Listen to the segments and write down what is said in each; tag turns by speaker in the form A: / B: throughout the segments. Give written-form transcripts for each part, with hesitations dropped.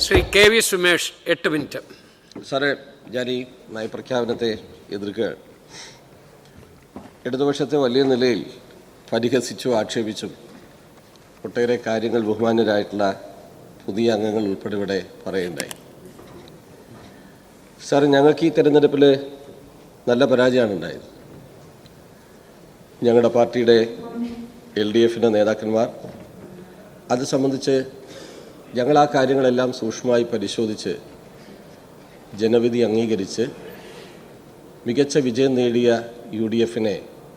A: Shri K V Sumesh 8 minute.
B: സാറേ, ഞാൻ ഈ നയപ്രഖ്യാപനത്തെ എതിർക്കുകയാണ്. ഇടതുപക്ഷത്തെ വലിയ നിലയിൽ പരിഹസിച്ചും ആക്ഷേപിച്ചും ഒട്ടേറെ കാര്യങ്ങൾ ബഹുമാന്യരായിട്ടുള്ള പുതിയ അംഗങ്ങൾ ഉൾപ്പെടെ ഇവിടെ പറയുണ്ടായി. സാർ, ഞങ്ങൾക്ക് ഈ തെരഞ്ഞെടുപ്പിൽ നല്ല പരാജയമാണ് ഉണ്ടായത്. ഞങ്ങളുടെ പാർട്ടിയുടെ LDFിൻ്റെ നേതാക്കന്മാർ അത് സംബന്ധിച്ച് ഞങ്ങൾ ആ കാര്യങ്ങളെല്ലാം സൂക്ഷ്മമായി പരിശോധിച്ച് ജനവിധി അംഗീകരിച്ച് മികച്ച വിജയം നേടിയ UDFിനെ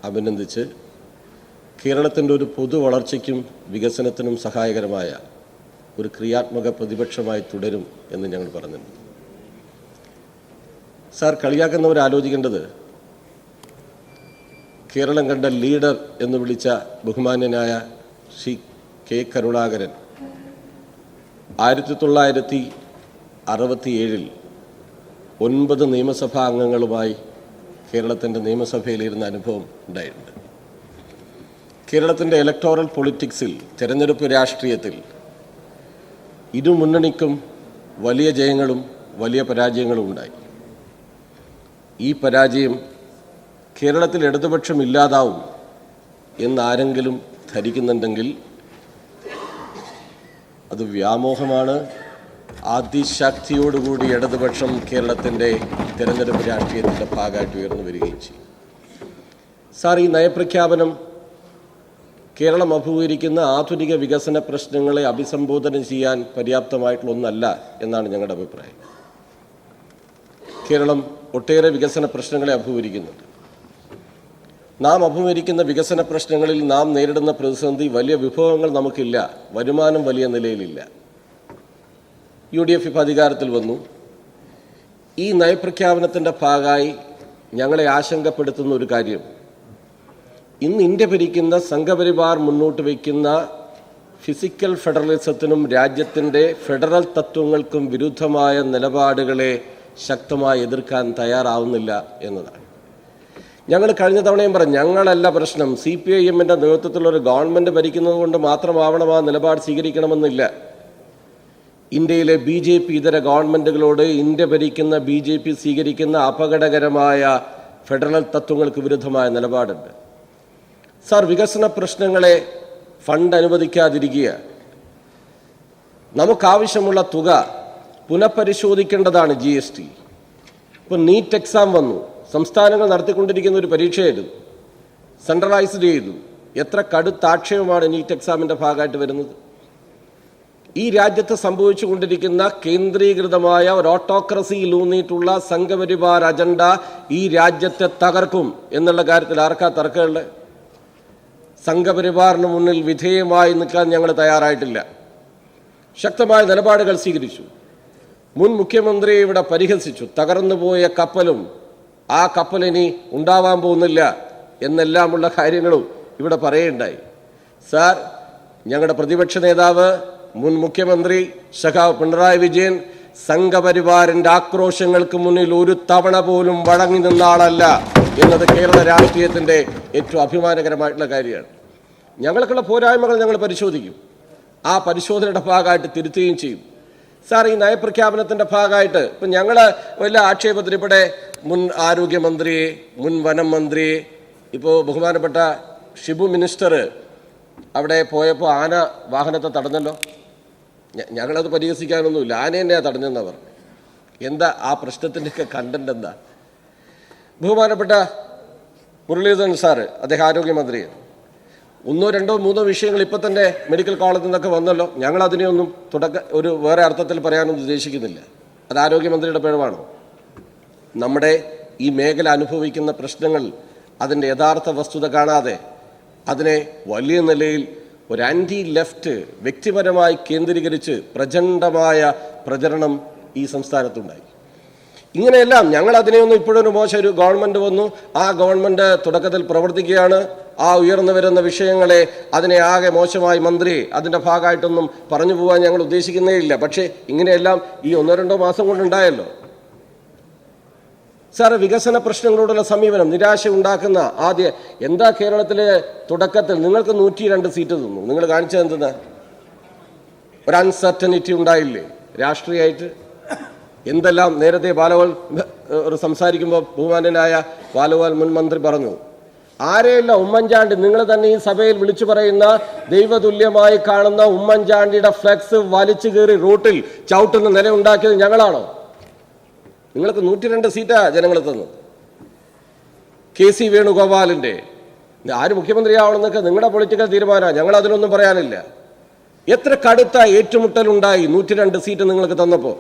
B: അഭിനന്ദിച്ച് കേരളത്തിൻ്റെ ഒരു പൊതു വളർച്ചയ്ക്കും വികസനത്തിനും സഹായകരമായ ഒരു ക്രിയാത്മക പ്രതിപക്ഷമായി തുടരും എന്ന് ഞങ്ങൾ പറഞ്ഞിട്ടുണ്ട്. സാർ, കളിയാക്കുന്നവർ ആലോചിക്കേണ്ടത് കേരളം കണ്ട ലീഡർ എന്ന് വിളിച്ച ബഹുമാന്യനായ ശ്രീ K. കരുണാകരൻ 1967 9 നിയമസഭാ അംഗങ്ങളുമായി കേരളത്തിൻ്റെ നിയമസഭയിലിരുന്ന അനുഭവം ഉണ്ടായിട്ടുണ്ട്. കേരളത്തിൻ്റെ ഇലക്ടോറൽ പൊളിറ്റിക്സിൽ, തെരഞ്ഞെടുപ്പ് രാഷ്ട്രീയത്തിൽ ഇരു മുന്നണിക്കും വലിയ ജയങ്ങളും വലിയ പരാജയങ്ങളും ഉണ്ടായി. ഈ പരാജയം കേരളത്തിൽ ഇടതുപക്ഷം ഇല്ലാതാവും എന്നാരെങ്കിലും ധരിക്കുന്നുണ്ടെങ്കിൽ അത് വ്യാമോഹമാണ്. അതിശക്തിയോടുകൂടി ഇടതുപക്ഷം കേരളത്തിൻ്റെ തെരഞ്ഞെടുപ്പ് രാഷ്ട്രീയത്തിൻ്റെ ഭാഗമായിട്ട് ഉയർന്നു വരികയും ചെയ്യും. സാർ, ഈ നയപ്രഖ്യാപനം കേരളം അഭിമുഖീകരിക്കുന്ന ആധുനിക വികസന പ്രശ്നങ്ങളെ അഭിസംബോധന ചെയ്യാൻ പര്യാപ്തമായിട്ടുള്ള ഒന്നല്ല എന്നാണ് ഞങ്ങളുടെ അഭിപ്രായം. കേരളം ഒട്ടേറെ വികസന പ്രശ്നങ്ങളെ അഭിമുഖീകരിക്കുന്നുണ്ട്. നാം അഭിമുഖീകരിക്കുന്ന വികസന പ്രശ്നങ്ങളിൽ നാം നേരിടുന്ന പ്രതിസന്ധി, വലിയ വിഭവങ്ങൾ നമുക്കില്ല, വരുമാനം വലിയ നിലയിലില്ല. UDF ഇപ്പോൾ അധികാരത്തിൽ വന്നു. ഈ നയപ്രഖ്യാപനത്തിൻ്റെ ഭാഗമായി ഞങ്ങളെ ആശങ്കപ്പെടുത്തുന്ന ഒരു കാര്യം, ഇന്ന് ഇന്ത്യ ഭരിക്കുന്ന സംഘപരിവാർ മുന്നോട്ട് വയ്ക്കുന്ന ഫിസിക്കൽ ഫെഡറലിസത്തിനും രാജ്യത്തിൻ്റെ ഫെഡറൽ തത്വങ്ങൾക്കും വിരുദ്ധമായ നിലപാടുകളെ ശക്തമായി എതിർക്കാൻ തയ്യാറാവുന്നില്ല എന്നതാണ്. ഞങ്ങൾ കഴിഞ്ഞ തവണയും പറഞ്ഞു, ഞങ്ങളല്ല പ്രശ്നം, CPIMൻ്റെ നേതൃത്വത്തിലൊരു ഗവൺമെൻറ് ഭരിക്കുന്നത് കൊണ്ട് മാത്രമാവണം ആ നിലപാട് സ്വീകരിക്കണമെന്നില്ല. ഇന്ത്യയിലെ BJP ഇതര ഗവൺമെൻറ്റുകളോട് ഇന്ത്യ ഭരിക്കുന്ന BJP സ്വീകരിക്കുന്ന അപകടകരമായ ഫെഡറൽ തത്വങ്ങൾക്ക് വിരുദ്ധമായ നിലപാടുണ്ട്. സാർ, വികസന പ്രശ്നങ്ങളെ ഫണ്ട് അനുവദിക്കാതിരിക്കുക, നമുക്കാവശ്യമുള്ള തുക പുനഃപരിശോധിക്കേണ്ടതാണ്. GST ഇപ്പോൾ നീറ്റ് എക്സാം വന്നു, സംസ്ഥാനങ്ങൾ നടത്തിക്കൊണ്ടിരിക്കുന്ന ഒരു പരീക്ഷയായിരുന്നു, സെൻട്രലൈസ്ഡ് ചെയ്തു. എത്ര കടുത്ത ആക്ഷേപമാണ് നീറ്റ് എക്സാമിൻ്റെ ഭാഗമായിട്ട് വരുന്നത്. ഈ രാജ്യത്ത് സംഭവിച്ചു കൊണ്ടിരിക്കുന്ന കേന്ദ്രീകൃതമായ ഒരു ഓട്ടോക്രസിയിലൂന്നിയിട്ടുള്ള സംഘപരിവാർ അജണ്ട ഈ രാജ്യത്തെ തകർക്കും എന്നുള്ള കാര്യത്തിൽ ആർക്കാ തർക്കമുള്ളത്? സംഘപരിവാറിന് മുന്നിൽ വിധേയമായി നിൽക്കാൻ ഞങ്ങൾ തയ്യാറായിട്ടില്ല. ശക്തമായ നിലപാടുകൾ സ്വീകരിച്ചു. മുൻ മുഖ്യമന്ത്രിയെ ഇവിടെ പരിഹസിച്ചു. തകർന്നുപോയ കപ്പലും ആ കപ്പലിനി ഉണ്ടാവാൻ പോകുന്നില്ല എന്നെല്ലാമുള്ള കാര്യങ്ങളും ഇവിടെ പറയുകയുണ്ടായി. സാർ, ഞങ്ങളുടെ പ്രതിപക്ഷ നേതാവ് മുൻ മുഖ്യമന്ത്രി സഖാവ് പിണറായി വിജയൻ സംഘപരിവാറിൻ്റെ ആക്രോശങ്ങൾക്ക് മുന്നിൽ ഒരു തവണ പോലും വഴങ്ങി നിന്ന ആളല്ല എന്നത് കേരള രാഷ്ട്രീയത്തിൻ്റെ ഏറ്റവും അഭിമാനകരമായിട്ടുള്ള കാര്യമാണ്. ഞങ്ങൾക്കുള്ള പോരായ്മകൾ ഞങ്ങൾ പരിശോധിക്കും, ആ പരിശോധനയുടെ ഭാഗമായിട്ട് തിരുത്തുകയും ചെയ്യും. സാർ, ഈ നയപ്രഖ്യാപനത്തിൻ്റെ ഭാഗമായിട്ട് ഇപ്പം ഞങ്ങൾ വല്ല ആക്ഷേപത്തിന് ഇവിടെ മുൻ ആരോഗ്യമന്ത്രിയെ, മുൻ വനം മന്ത്രിയെ, ഇപ്പോൾ ബഹുമാനപ്പെട്ട ഷിബു മിനിസ്റ്റർ അവിടെ പോയപ്പോൾ ആന വാഹനത്തെ തടഞ്ഞല്ലോ. ഞങ്ങളത് പരിഹസിക്കാനൊന്നുമില്ല, ആന തന്നെയാണ് തടഞ്ഞെന്നവർ. എന്താ ആ പ്രശ്നത്തിൻ്റെയൊക്കെ കണ്ടന്റ് എന്താ? ബഹുമാനപ്പെട്ട മുരളീധരൻ സാറ്, അദ്ദേഹം ആരോഗ്യമന്ത്രിയാണ്, 1, 2, 3 വിഷയങ്ങൾ ഇപ്പം തന്നെ മെഡിക്കൽ കോളേജിൽ നിന്നൊക്കെ വന്നല്ലോ. ഞങ്ങളതിനെയൊന്നും ഒരു വേറെ അർത്ഥത്തിൽ പറയാനൊന്നും ഉദ്ദേശിക്കുന്നില്ല. അത് ആരോഗ്യമന്ത്രിയുടെ പിഴവാണോ? നമ്മുടെ ഈ മേഖല അനുഭവിക്കുന്ന പ്രശ്നങ്ങൾ, അതിൻ്റെ യഥാർത്ഥ വസ്തുത കാണാതെ അതിനെ വലിയ നിലയിൽ ഒരു ആൻറ്റി ലെഫ്റ്റ് വ്യക്തിപരമായി കേന്ദ്രീകരിച്ച് പ്രചണ്ഡമായ പ്രചരണം ഈ സംസ്ഥാനത്തുണ്ടായി. ഇങ്ങനെയെല്ലാം ഞങ്ങൾ അതിനെയൊന്നും ഇപ്പോഴൊരു മോശം ഒരു ഗവൺമെൻറ് വന്നു, ആ ഗവൺമെൻറ് തുടക്കത്തിൽ പ്രവർത്തിക്കുകയാണ്, ആ ഉയർന്നു വരുന്ന വിഷയങ്ങളെ അതിനെ ആകെ മോശമായി മന്ത്രി അതിൻ്റെ ഭാഗമായിട്ടൊന്നും പറഞ്ഞു പോകാൻ ഞങ്ങൾ ഉദ്ദേശിക്കുന്നേ ഇല്ല. പക്ഷേ ഇങ്ങനെയെല്ലാം ഈ 1-2 മാസം കൊണ്ടുണ്ടായല്ലോ. സാർ, വികസന പ്രശ്നങ്ങളോടുള്ള സമീപനം നിരാശ ഉണ്ടാക്കുന്ന എന്താ കേരളത്തിലെ തുടക്കത്തിൽ നിങ്ങൾക്ക് 102 സീറ്റ് തന്നു, നിങ്ങൾ കാണിച്ചത് എന്തെന്നാ? ഒരു അൺസർട്ടനിറ്റി ഉണ്ടായില്ലേ? രാഷ്ട്രീയമായിട്ട് എന്തെല്ലാം നേരത്തെ ബാലഗോപാൽ സംസാരിക്കുമ്പോൾ ബഹുമാന്യനായ ബാലഗോപാൽ മുൻ മന്ത്രി പറഞ്ഞു, ആരെയല്ല ഉമ്മൻചാണ്ടി, നിങ്ങൾ തന്നെ ഈ സഭയിൽ വിളിച്ചു പറയുന്ന ദൈവതുല്യമായി കാണുന്ന ഉമ്മൻചാണ്ടിയുടെ ഫ്ലെക്സ് വലിച്ചു കയറി റൂട്ടിൽ ചവിട്ടുന്ന നില ഉണ്ടാക്കിയത് ഞങ്ങളാണോ? നിങ്ങൾക്ക് 102 സീറ്റാ ജനങ്ങൾ തന്നു. KC വേണുഗോപാലിൻ്റെ ആര് മുഖ്യമന്ത്രിയാവണമെന്നൊക്കെ നിങ്ങളുടെ പൊളിറ്റിക്കൽ തീരുമാനമാണ്, ഞങ്ങൾ അതിലൊന്നും പറയാനില്ല. എത്ര കടുത്ത ഏറ്റുമുട്ടലുണ്ടായി 102 സീറ്റ് നിങ്ങൾക്ക് തന്നപ്പോൾ.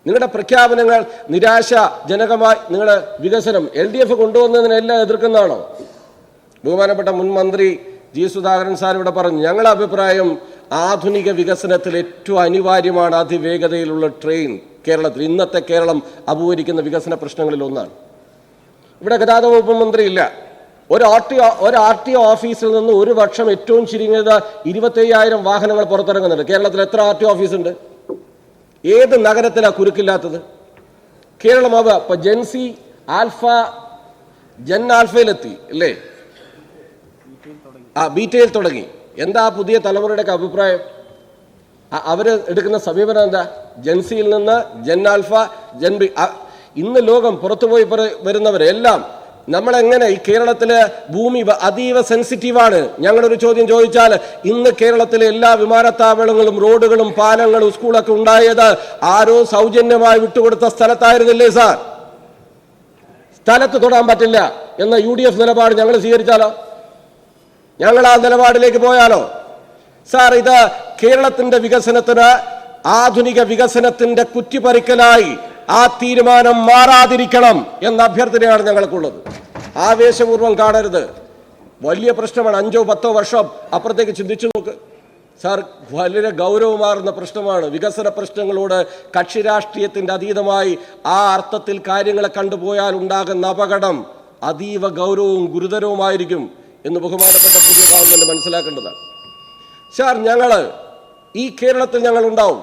B: നിങ്ങളുടെ പ്രഖ്യാപനങ്ങൾ നിരാശാജനകമായി, നിങ്ങളുടെ വികസനം LDF കൊണ്ടുവന്നതിനെല്ലാം എതിർക്കുന്നതാണോ? ബഹുമാനപ്പെട്ട മുൻ മന്ത്രി G. സുധാകരൻ സാർ ഇവിടെ പറഞ്ഞു, ഞങ്ങളുടെ അഭിപ്രായം ആധുനിക വികസനത്തിൽ ഏറ്റവും അനിവാര്യമാണ് അതിവേഗതയിലുള്ള ട്രെയിൻ കേരളത്തിൽ. ഇന്നത്തെ കേരളം അഭിമുഖീകരിക്കുന്ന വികസന പ്രശ്നങ്ങളിൽ ഒന്നാണ്. ഇവിടെ ഗതാഗത വകുപ്പ് മന്ത്രി ഇല്ല. ഒരു RTO ഓഫീസിൽ നിന്ന് ഒരു വർഷം ഏറ്റവും ചുരുങ്ങിയത് 25,000 വാഹനങ്ങൾ പുറത്തിറങ്ങുന്നുണ്ട്. കേരളത്തിൽ എത്ര RTO ഓഫീസുണ്ട്? ഏത് നഗരത്തിലാണ് കുരുക്കില്ലാത്തത്? കേരളം ഇപ്പൊ ജൻ ആൽഫയിലെത്തി അല്ലേ? ബീറ്റയിൽ തുടങ്ങി. എന്താ പുതിയ തലമുറയുടെ അഭിപ്രായം? അവര് എടുക്കുന്ന സമീപനം എന്താ? ജൻസിയിൽ നിന്ന് ജൻ ആൽഫ, ജൻ ബി. ഇന്ന് ലോകം പുറത്തുപോയി വരുന്നവരെല്ലാം നമ്മളെങ്ങനെ ഈ കേരളത്തിലെ ഭൂമി അതീവ സെൻസിറ്റീവാണ്. ഞങ്ങളൊരു ചോദ്യം ചോദിച്ചാൽ, ഇന്ന് കേരളത്തിലെ എല്ലാ വിമാനത്താവളങ്ങളും റോഡുകളും പാലങ്ങളും സ്കൂളൊക്കെ ഉണ്ടായത് ആരോ സൗജന്യമായി വിട്ടുകൊടുത്ത സ്ഥലത്തായിരുന്നില്ലേ സാർ? സ്ഥലത്ത് തൊടാൻ പറ്റില്ല എന്ന UDF നിലപാട് ഞങ്ങൾ സ്വീകരിച്ചാലോ? ഞങ്ങൾ ആ നിലപാടിലേക്ക് പോയാലോ? സാർ, ഇത് കേരളത്തിന്റെ വികസനത്തിന്, ആധുനിക വികസനത്തിന്റെ കുറ്റിപ്പറിക്കലായി ആ തീരുമാനം മാറാതിരിക്കണം എന്ന അഭ്യർത്ഥനയാണ് ഞങ്ങൾക്കുള്ളത്. ആവേശപൂർവ്വം കാണരുത്. വലിയ പ്രശ്നമാണ്. 5-10 വർഷം അപ്പുറത്തേക്ക് ചിന്തിച്ചു നോക്ക് സാർ. വളരെ ഗൗരവമാർന്ന പ്രശ്നമാണ്. വികസന പ്രശ്നങ്ങളോട് കക്ഷി രാഷ്ട്രീയത്തിന്റെ അതീതമായി ആ അർത്ഥത്തിൽ കാര്യങ്ങളെ കണ്ടുപോയാൽ ഉണ്ടാകുന്ന അപകടം അതീവ ഗൗരവവും ഗുരുതരവുമായിരിക്കും എന്ന് ബഹുമാനപ്പെട്ട പുതിയ ഗവൺമെന്റ് മനസ്സിലാക്കേണ്ടതാണ്. സാർ, ഈ കേരളത്തിൽ ഞങ്ങൾ ഉണ്ടാവും.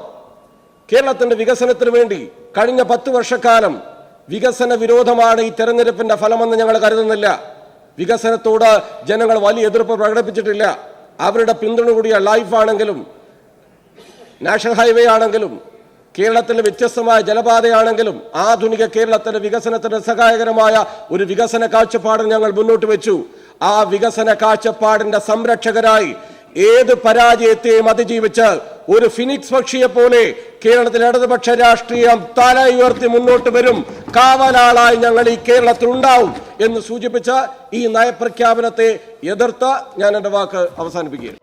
B: കേരളത്തിന്റെ വികസനത്തിന് വേണ്ടി കഴിഞ്ഞ 10 വർഷക്കാലം വികസന വിരോധമാണ് ഈ തെരഞ്ഞെടുപ്പിന്റെ ഫലമെന്ന് ഞങ്ങൾ കരുതുന്നില്ല. വികസനത്തോട് ജനങ്ങൾ വലിയ എതിർപ്പ് പ്രകടിപ്പിച്ചിട്ടില്ല. അവരുടെ പിന്തുണ കൂടിയ ലൈഫ് ആണെങ്കിലും, നാഷണൽ ഹൈവേ ആണെങ്കിലും, കേരളത്തിലെ വ്യത്യസ്തമായ ജലപാതയാണെങ്കിലും, ആധുനിക കേരളത്തിന്റെ വികസനത്തിന് സഹായകരമായ ഒരു വികസന കാഴ്ചപ്പാട് ഞങ്ങൾ മുന്നോട്ട് വെച്ചു. ആ വികസന കാഴ്ചപ്പാടിന്റെ സംരക്ഷകരായി ഏത് പരാജയത്തെയും അതിജീവിച്ച് ഒരു ഫിനിക്സ് പക്ഷിയെ പോലെ കേരളത്തിലെ ഇടതുപക്ഷ രാഷ്ട്രീയം തല ഉയർത്തി മുന്നോട്ട് വരും. കാവലാളായി ഞങ്ങൾ ഈ കേരളത്തിൽ ഉണ്ടാവും എന്ന് സൂചിപ്പിച്ച ഈ നയപ്രഖ്യാപനത്തെ എതിർത്ത് ഞാൻ എൻ്റെ വാക്ക് അവസാനിപ്പിക്കുകയാണ്.